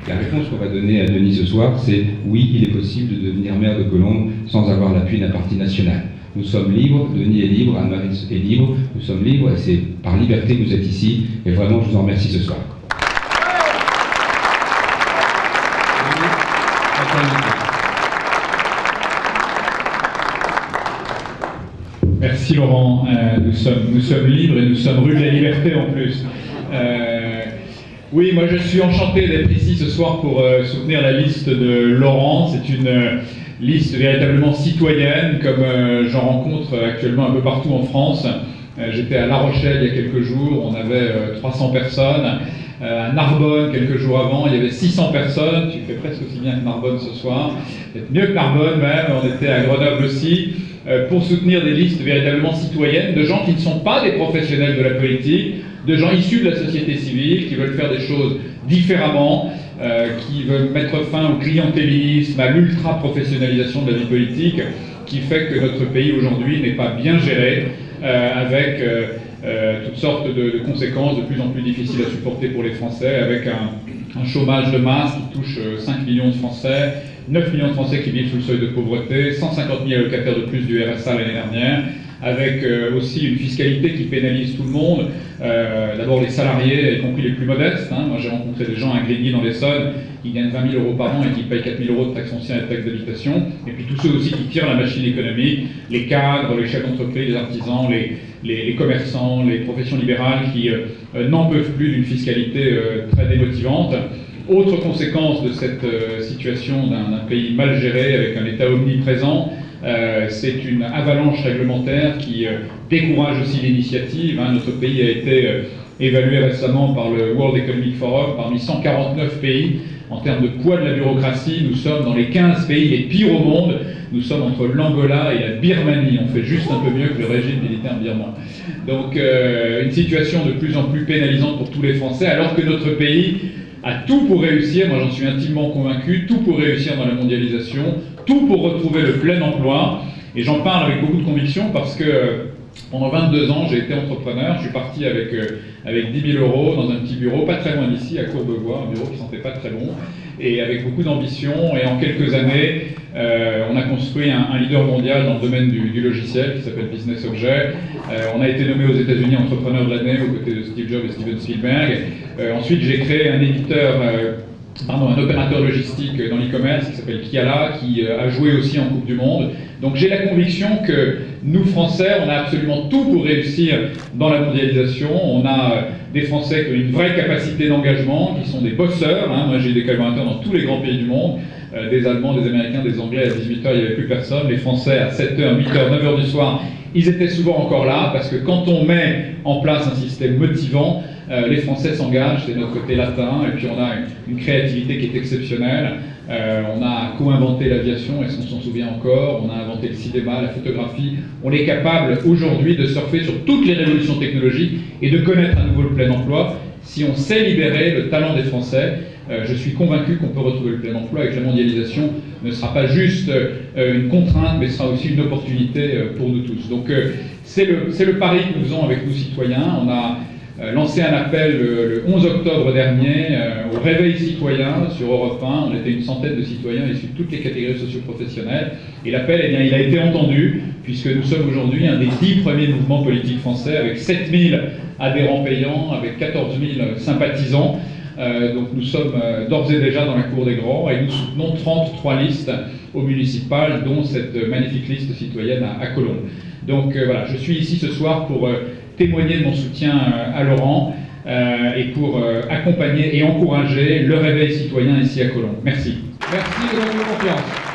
La réponse qu'on va donner à Denis ce soir, c'est oui, il est possible de devenir maire de Colombes sans avoir l'appui d'un parti national. Nous sommes libres, Denis est libre, Anne-Marie est libre, nous sommes libres, et c'est par liberté que vous êtes ici, et vraiment je vous en remercie ce soir. Merci Laurent, nous sommes libres et nous sommes rue de la Liberté en plus. Oui, moi je suis enchanté d'être ici ce soir pour soutenir la liste de Laurent. C'est une liste véritablement citoyenne, comme j'en rencontre actuellement un peu partout en France. J'étais à La Rochelle il y a quelques jours, on avait 300 personnes. À Narbonne, quelques jours avant, il y avait 600 personnes. Tu fais presque aussi bien que Narbonne ce soir. Peut-être mieux que Narbonne même. On était à Grenoble aussi, pour soutenir des listes véritablement citoyennes de gens qui ne sont pas des professionnels de la politique, de gens issus de la société civile, qui veulent faire des choses différemment, qui veulent mettre fin au clientélisme, à l'ultra-professionnalisation de la vie politique, qui fait que notre pays aujourd'hui n'est pas bien géré, avec toutes sortes de conséquences de plus en plus difficiles à supporter pour les Français, avec un chômage de masse qui touche 5 millions de Français, 9 millions de Français qui vivent sous le seuil de pauvreté, 150 000 allocataires de plus du RSA l'année dernière, avec aussi une fiscalité qui pénalise tout le monde. D'abord les salariés, y compris les plus modestes. Moi j'ai rencontré des gens à Grigny dans l'Essonne qui gagnent 20 000 € par an et qui payent 4 000 € de taxes foncières et de taxes d'habitation. Et puis tous ceux aussi qui tirent la machine économique, les cadres, les chefs d'entreprise, les artisans, les commerçants, les professions libérales qui n'en peuvent plus d'une fiscalité très démotivante. Autre conséquence de cette situation d'un pays mal géré avec un État omniprésent, c'est une avalanche réglementaire qui décourage aussi l'initiative. Notre pays a été évalué récemment par le World Economic Forum parmi 149 pays. En termes de poids de la bureaucratie, nous sommes dans les 15 pays les pires au monde. Nous sommes entre l'Angola et la Birmanie. On fait juste un peu mieux que le régime militaire birman. Donc une situation de plus en plus pénalisante pour tous les Français, alors que notre pays a tout pour réussir. Moi j'en suis intimement convaincu, tout pour réussir dans la mondialisation, tout pour retrouver le plein emploi. Et j'en parle avec beaucoup de conviction parce que pendant 22 ans, j'ai été entrepreneur. Je suis parti avec 10 000 € dans un petit bureau, pas très loin d'ici, à Courbevoie, un bureau qui sentait pas très bon, et avec beaucoup d'ambition. Et en quelques années, on a construit un leader mondial dans le domaine du logiciel qui s'appelle Business Object. On a été nommé aux États-Unis entrepreneur de l'année aux côtés de Steve Jobs et Steven Spielberg. Ensuite, j'ai créé un opérateur logistique dans l'e-commerce qui s'appelle Kiala, qui a joué aussi en Coupe du Monde. Donc j'ai la conviction que nous, Français, on a absolument tout pour réussir dans la mondialisation. On a des Français qui ont une vraie capacité d'engagement, qui sont des bosseurs. Moi j'ai des collaborateurs dans tous les grands pays du monde, des Allemands, des Américains, des Anglais. À 18 h, il n'y avait plus personne. Les Français, à 7 h, 8 h, 9 h du soir, ils étaient souvent encore là, parce que quand on met en place un système motivant, les Français s'engagent, c'est notre côté latin, et puis on a une créativité qui est exceptionnelle. On a co-inventé l'aviation, est-ce qu'on s'en souvient encore? On a inventé le cinéma, la photographie. On est capable aujourd'hui de surfer sur toutes les révolutions technologiques et de connaître à nouveau le plein emploi. Si on sait libérer le talent des Français, je suis convaincu qu'on peut retrouver le plein emploi et que la mondialisation ne sera pas juste une contrainte, mais sera aussi une opportunité pour nous tous. Donc c'est le pari que nous faisons avec nous citoyens. On a lancé un appel le 11 octobre dernier au réveil citoyen sur Europe 1. On était une centaine de citoyens issus de toutes les catégories socio-professionnelles. Et l'appel, eh bien, il a été entendu, puisque nous sommes aujourd'hui un des 10 premiers mouvements politiques français, avec 7 000 adhérents payants, avec 14 000 sympathisants. Donc nous sommes d'ores et déjà dans la cour des grands, et nous soutenons 33 listes au municipal, dont cette magnifique liste citoyenne à Colombes. Donc voilà, je suis ici ce soir pour témoigner de mon soutien à Laurent et pour accompagner et encourager le réveil citoyen ici à Colombes. Merci. Merci de votre confiance.